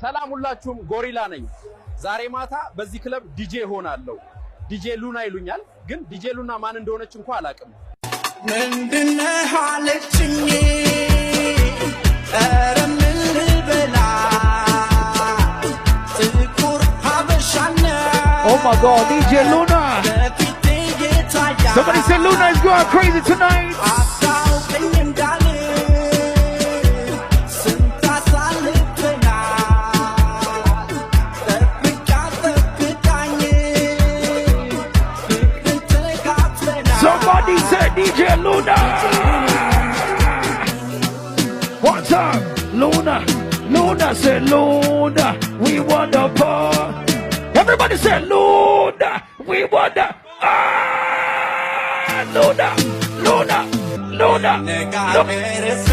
ሰላም ሁላችሁም ጎሪላ ነኝ ዛሬ ማታ በዚህ ክለብ ዲጄ ሆናለሁ ዲጄ ሉና ይሉኛል ግን ዲጄ ሉና ማን እንደሆነች እንኳን አላቅም ምንድነው አለችኝ አረምን በላ ጥቁር ሀበሻና Oh my god DJ Luna Somebody say Luna is going crazy tonight Somebody say DJ Luna One time Luna Luna say Luna We want the part Everybody say Luna We want the Luna Luna Luna Luna